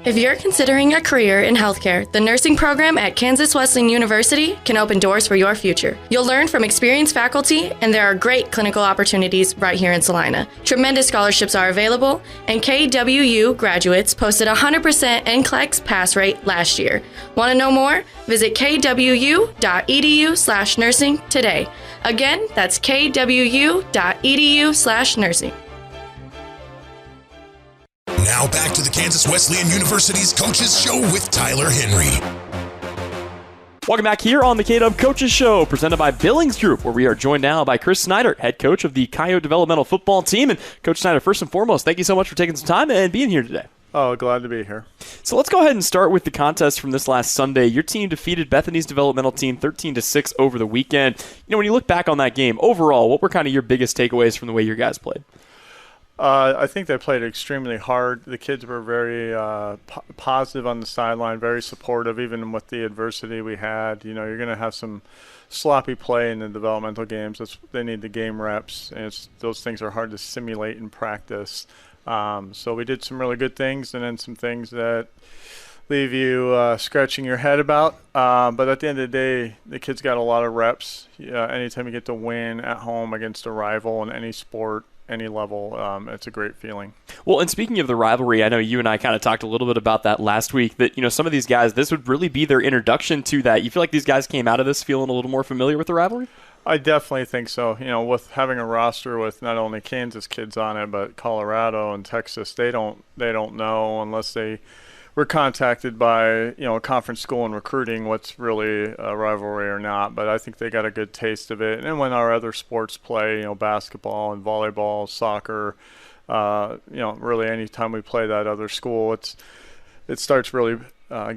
If you're considering a career in healthcare, the nursing program at Kansas Wesleyan University can open doors for your future. You'll learn from experienced faculty, and there are great clinical opportunities right here in Salina. Tremendous scholarships are available, and KWU graduates posted 100% NCLEX pass rate last year. Want to know more? Visit kwu.edu/nursing today. Again, that's kwu.edu/nursing. Now back to the Kansas Wesleyan University's Coaches Show with Tyler Henry. Welcome back here on the KW Coaches Show, presented by Billings Group, where we are joined now by Chris Snyder, head coach of the Coyote developmental football team. And Coach Snyder, first and foremost, thank you so much for taking some time and being here today. Oh, glad to be here. So let's go ahead and start with the contest from this last Sunday. Your team defeated Bethany's developmental team 13-6 over the weekend. You know, when you look back on that game, overall, what were kind of your biggest takeaways from the way your guys played? I think they played extremely hard. The kids were very positive on the sideline, very supportive, even with the adversity we had. You know, you're going to have some sloppy play in the developmental games. They need the game reps, and those things are hard to simulate in practice. So we did some really good things, and then some things that leave you scratching your head about. But at the end of the day, the kids got a lot of reps. Anytime you get to win at home against a rival in any sport, any level, it's a great feeling. Well, and speaking of the rivalry, I know you and I kind of talked a little bit about that last week, that, you know, some of these guys, this would really be their introduction to that. You feel like these guys came out of this feeling a little more familiar with the rivalry? I definitely think so. With having a roster with not only Kansas kids on it, but Colorado and Texas, they don't know unless they were contacted by a conference school in recruiting what's really a rivalry or not. But I think they got a good taste of it. And when our other sports play, basketball and volleyball, soccer, really any time we play that other school, it starts really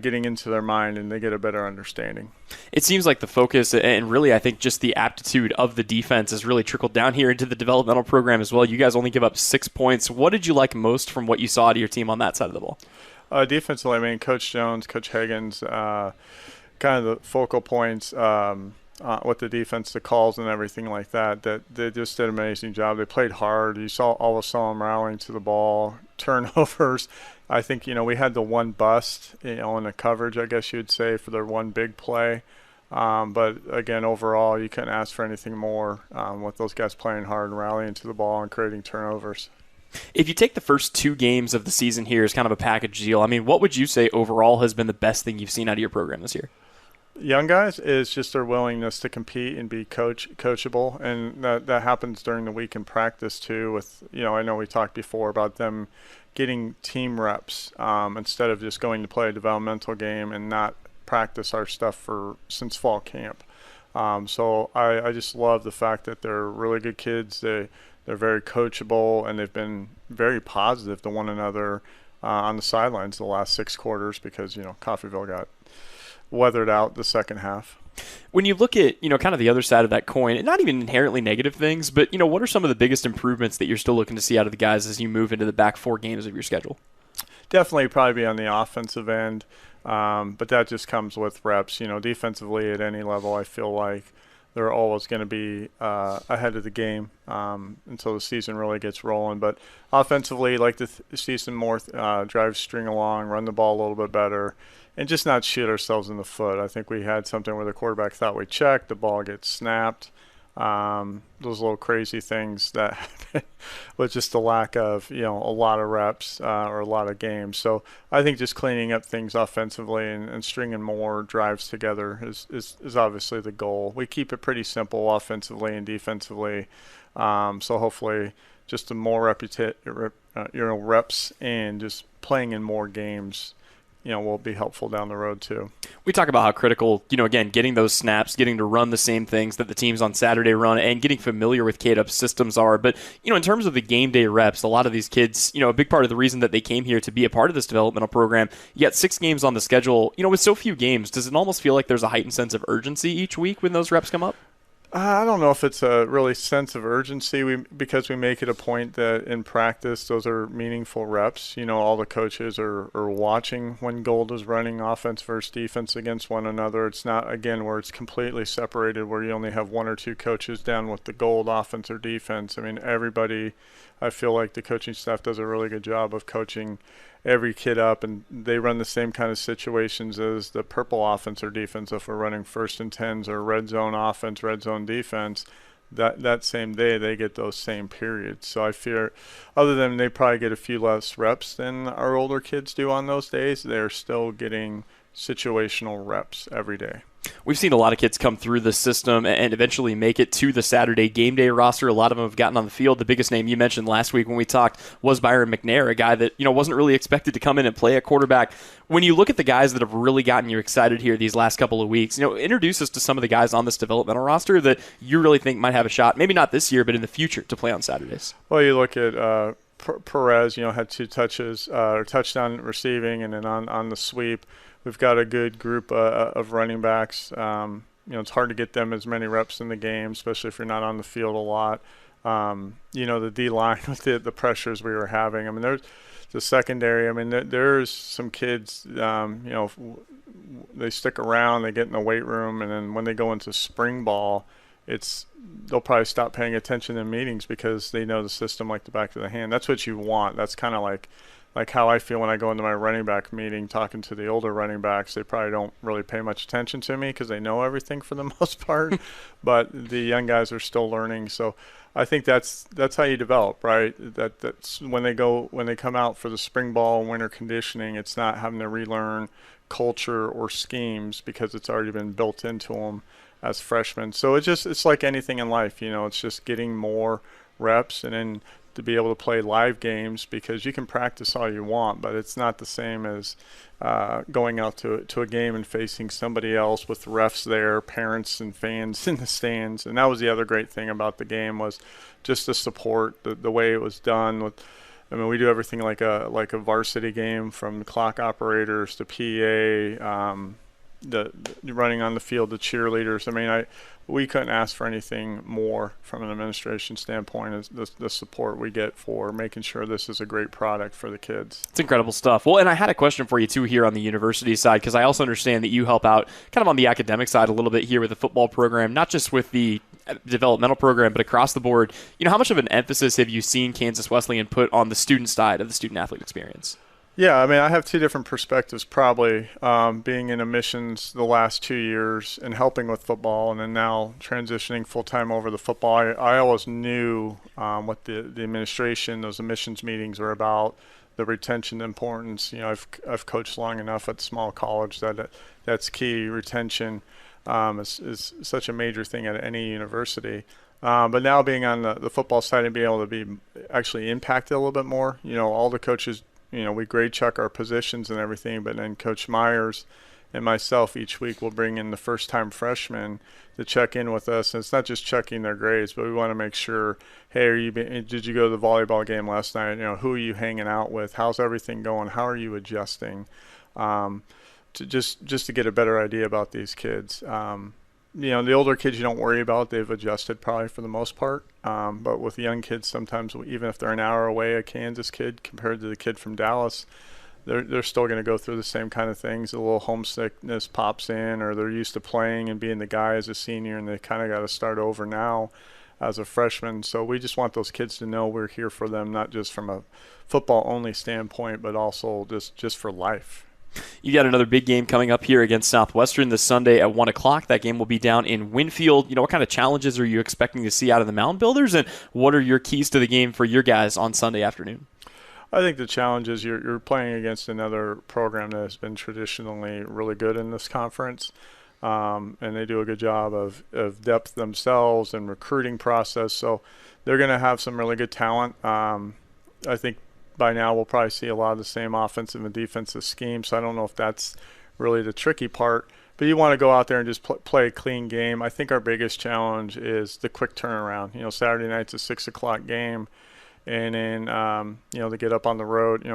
getting into their mind, and they get a better understanding. It seems like the focus and really I think just the aptitude of the defense has really trickled down here into the developmental program as well. You guys only give up 6 points. What did you like most from what you saw to your team on that side of the ball? Defensively, Coach Jones, Coach Higgins, kind of the focal points with the defense, the calls and everything like that they just did an amazing job. They played hard. You always saw them rallying to the ball, turnovers. I think, we had the one bust, in the coverage, I guess you'd say, for their one big play. But, again, overall, you couldn't ask for anything more with those guys playing hard and rallying to the ball and creating turnovers. If you take the first 2 games of the season here as kind of a package deal, what would you say overall has been the best thing you've seen out of your program this year? Young guys is just their willingness to compete and be coachable, and that happens during the week in practice too. With I know we talked before about them getting team reps instead of just going to play a developmental game and not practice our stuff since fall camp. So I just love the fact that they're really good kids. They're very coachable, and they've been very positive to one another on the sidelines the last 6 quarters because Coffeyville got weathered out the second half. When you look at, kind of the other side of that coin, and not even inherently negative things, but, what are some of the biggest improvements that you're still looking to see out of the guys as you move into the back 4 games of your schedule? Definitely probably be on the offensive end, but that just comes with reps. Defensively at any level, I feel like they're always going to be ahead of the game until the season really gets rolling. But offensively, like to see some more drives string along, run the ball a little bit better, and just not shoot ourselves in the foot. I think we had something where the quarterback thought we checked, the ball gets snapped. Those little crazy things that happen with just the lack of, a lot of reps or a lot of games. So I think just cleaning up things offensively and stringing more drives together is obviously the goal. We keep it pretty simple offensively and defensively. So hopefully just the more reps and just playing in more games will be helpful down the road too. We talk about how critical, again, getting those snaps, getting to run the same things that the teams on Saturday run, and getting familiar with K-Dub's systems are. But, in terms of the game day reps, a lot of these kids, a big part of the reason that they came here to be a part of this developmental program, you got 6 games on the schedule. With so few games, does it almost feel like there's a heightened sense of urgency each week when those reps come up? I don't know if it's a really sense of urgency because we make it a point that in practice those are meaningful reps. All the coaches are watching when Gold is running offense versus defense against one another. It's not, again, where it's completely separated where you only have 1 or 2 coaches down with the Gold offense or defense. Everybody, I feel like the coaching staff does a really good job of coaching every kid up, and they run the same kind of situations as the purple offense or defense. If we're running 1st and 10s or red zone offense, red zone defense, that same day they get those same periods. So I fear, other than they probably get a few less reps than our older kids do on those days, they're still getting situational reps every day. We've seen a lot of kids come through the system and eventually make it to the Saturday game day roster. A lot of them have gotten on the field. The biggest name you mentioned last week when we talked was Byron McNair, a guy that wasn't really expected to come in and play at quarterback. When you look at the guys that have really gotten you excited here these last couple of weeks, introduce us to some of the guys on this developmental roster that you really think might have a shot, maybe not this year, but in the future, to play on Saturdays. Well, you look at Perez, had 2 touches or touchdown receiving, and then on the sweep. We've got a good group of running backs. It's hard to get them as many reps in the game, especially if you're not on the field a lot. The D-line with the pressures we were having. There's the secondary. There's some kids, they stick around, they get in the weight room, and then when they go into spring ball, they'll probably stop paying attention in meetings because they know the system like the back of the hand. That's what you want. That's kind of like how I feel when I go into my running back meeting talking to the older running backs. They probably don't really pay much attention to me because they know everything for the most part, but the young guys are still learning. So I think that's how you develop, right? That's when they come out for the spring ball and winter conditioning, it's not having to relearn culture or schemes because it's already been built into them. as freshmen. So it's like anything in life, it's just getting more reps and then to be able to play live games, because you can practice all you want, but it's not the same as going out to a game and facing somebody else with refs there, parents and fans in the stands. And that was the other great thing about the game, was just the support, the way it was done. We do everything like a varsity game, from clock operators to PA, the running on the field, the cheerleaders. We couldn't ask for anything more from an administration standpoint, as the support we get for making sure this is a great product for the kids. It's incredible stuff. Well, and I had a question for you too here on the university side, because I also understand that you help out kind of on the academic side a little bit here with the football program, not just with the developmental program, but across the board. How much of an emphasis have you seen Kansas Wesleyan put on the student side of the student-athlete experience? Yeah, I have two different perspectives, probably, being in admissions the last 2 years and helping with football, and then now transitioning full-time over the football. I always knew what the administration, those admissions meetings were about, the retention importance. I've coached long enough at small college that's key. Retention is such a major thing at any university. But now being on the football side and being able to be actually impacted a little bit more, all the coaches, we grade check our positions and everything, but then Coach Myers and myself each week will bring in the first-time freshmen to check in with us. And it's not just checking their grades, but we want to make sure, hey, did you go to the volleyball game last night? Who are you hanging out with? How's everything going? How are you adjusting? Just to get a better idea about these kids. The older kids you don't worry about. They've adjusted probably for the most part. But with young kids, sometimes even if they're an hour away, a Kansas kid compared to the kid from Dallas, they're still going to go through the same kind of things. A little homesickness pops in, or they're used to playing and being the guy as a senior, and they kind of got to start over now as a freshman. So we just want those kids to know we're here for them, not just from a football-only standpoint, but also just for life. You got another big game coming up here against Southwestern this Sunday at 1 o'clock. That game will be down in Winfield. What kind of challenges are you expecting to see out of the Mound Builders, and what are your keys to the game for your guys on Sunday afternoon? I think the challenge is you're playing against another program that has been traditionally really good in this conference, and they do a good job of depth themselves and recruiting process. So they're going to have some really good talent. I think by now we'll probably see a lot of the same offensive and defensive schemes, so I don't know if that's really the tricky part. But you want to go out there and just play a clean game. I think our biggest challenge is the quick turnaround. Saturday night's a 6 o'clock game, and then to get up on the road,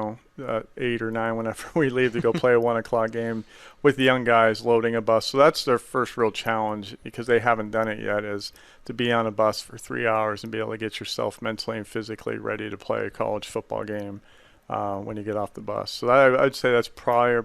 8 or 9 whenever we leave to go play a 1 o'clock game with the young guys loading a bus. So that's their first real challenge, because they haven't done it yet, is to be on a bus for 3 hours and be able to get yourself mentally and physically ready to play a college football game when you get off the bus. So I'd say that's probably our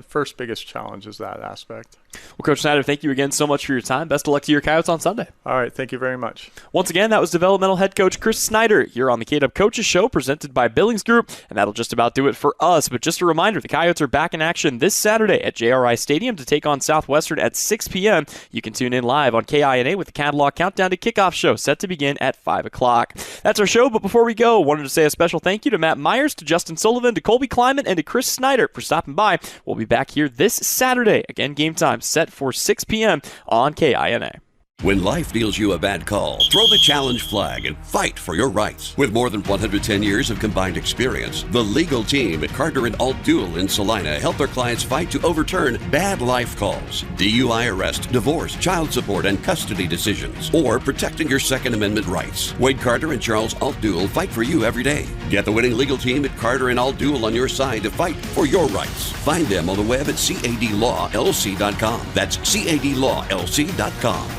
first biggest challenge, is that aspect. Well, Coach Snyder, thank you again so much for your time. Best of luck to your Coyotes on Sunday. All right, thank you very much. Once again, that was developmental head coach Chris Snyder here on the KW Coaches Show, presented by Billings Group, and that'll just about do it for us. But just a reminder, the Coyotes are back in action this Saturday at JRI Stadium to take on Southwestern at 6 p.m. You can tune in live on KINA with the Catalog Countdown to Kickoff show set to begin at 5 o'clock. That's our show, but before we go, wanted to say a special thank you to Matt Myers, to Justin Sullivan, to Colby Kleiman, and to Chris Snyder for stopping by. We'll be back here this Saturday. Again, game time set for 6 p.m. on KINA. When life deals you a bad call, throw the challenge flag and fight for your rights. With more than 110 years of combined experience, the legal team at Carter & Alt Duel in Salina help their clients fight to overturn bad life calls, DUI arrest, divorce, child support, and custody decisions, or protecting your Second Amendment rights. Wade Carter and Charles Alt Duel fight for you every day. Get the winning legal team at Carter & Alt Duel on your side to fight for your rights. Find them on the web at cadlawlc.com. That's cadlawlc.com.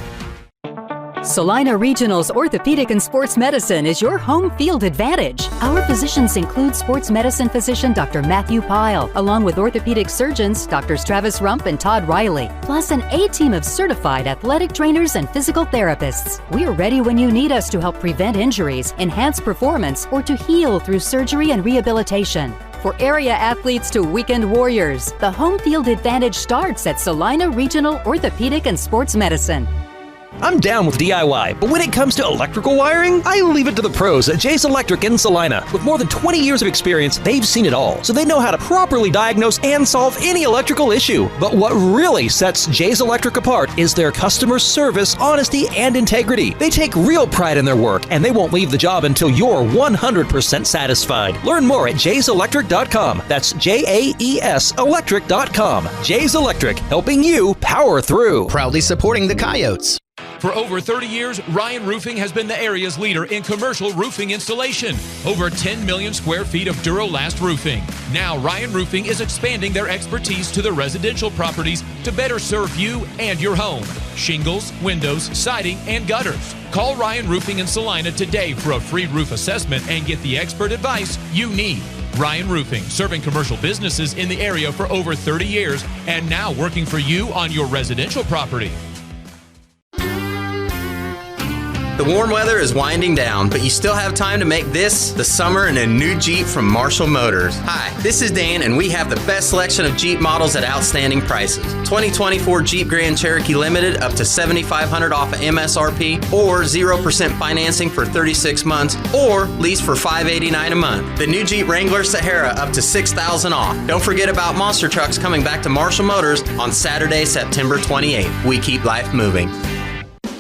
Salina Regional's Orthopedic and Sports Medicine is your home field advantage. Our physicians include sports medicine physician Dr. Matthew Pyle, along with orthopedic surgeons Drs. Travis Rump and Todd Riley, plus an A-team of certified athletic trainers and physical therapists. We're ready when you need us to help prevent injuries, enhance performance, or to heal through surgery and rehabilitation. For area athletes to weekend warriors, the home field advantage starts at Salina Regional Orthopedic and Sports Medicine. I'm down with DIY, but when it comes to electrical wiring, I leave it to the pros at Jay's Electric in Salina. With more than 20 years of experience, they've seen it all, so they know how to properly diagnose and solve any electrical issue. But what really sets Jay's Electric apart is their customer service, honesty, and integrity. They take real pride in their work, and they won't leave the job until you're 100% satisfied. Learn more at jayselectric.com. That's JAES Electric.com. Jay's Electric, helping you power through. Proudly supporting the Coyotes. For over 30 years, Ryan Roofing has been the area's leader in commercial roofing installation. Over 10 million square feet of Durolast roofing. Now, Ryan Roofing is expanding their expertise to the residential properties to better serve you and your home. Shingles, windows, siding, and gutters. Call Ryan Roofing in Salina today for a free roof assessment and get the expert advice you need. Ryan Roofing, serving commercial businesses in the area for over 30 years and now working for you on your residential property. The warm weather is winding down, but you still have time to make this the summer in a new Jeep from Marshall Motors. Hi, this is Dan, and we have the best selection of Jeep models at outstanding prices. 2024 Jeep Grand Cherokee Limited up to $7,500 off of MSRP, or 0% financing for 36 months, or lease for $589 a month. The new Jeep Wrangler Sahara up to $6,000 off. Don't forget about monster trucks coming back to Marshall Motors on Saturday, September 28th. We keep life moving.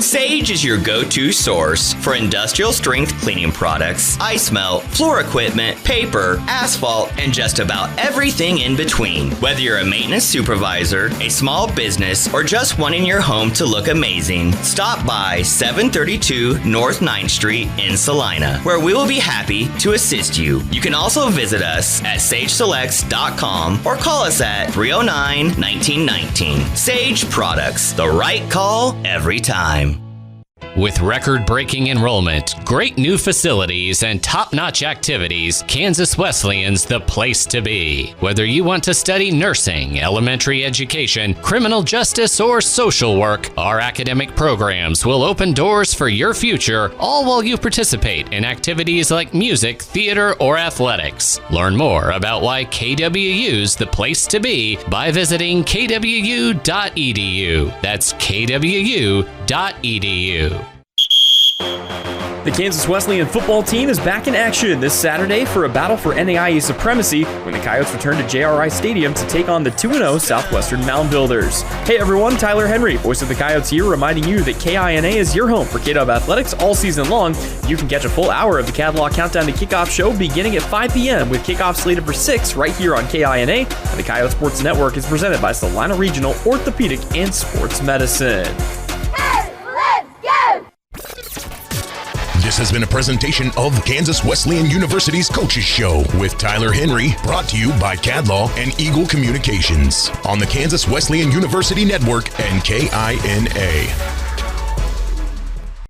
Sage is your go-to source for industrial strength cleaning products, ice melt, floor equipment, paper, asphalt, and just about everything in between. Whether you're a maintenance supervisor, a small business, or just wanting your home to look amazing, stop by 732 North 9th Street in Salina, where we will be happy to assist you. You can also visit us at sageselects.com or call us at 309-1919. Sage Products, the right call every time. With record-breaking enrollment, great new facilities, and top-notch activities, Kansas Wesleyan's the place to be. Whether you want to study nursing, elementary education, criminal justice, or social work, our academic programs will open doors for your future, all while you participate in activities like music, theater, or athletics. Learn more about why KWU's the place to be by visiting kwu.edu. That's kwu.edu. The Kansas Wesleyan football team is back in action this Saturday for a battle for NAIA supremacy when the Coyotes return to JRI Stadium to take on the 2-0 Southwestern Mound Builders. Hey everyone, Tyler Henry, voice of the Coyotes here, reminding you that KINA is your home for K-Dub athletics all season long. You can catch a full hour of the Catalog Countdown to Kickoff show beginning at 5 p.m. with kickoff slated for 6 right here on KINA, and the Coyote Sports Network is presented by Salina Regional Orthopedic and Sports Medicine. This has been a presentation of Kansas Wesleyan University's Coaches Show with Tyler Henry, brought to you by CADLaw and Eagle Communications on the Kansas Wesleyan University Network and KINA.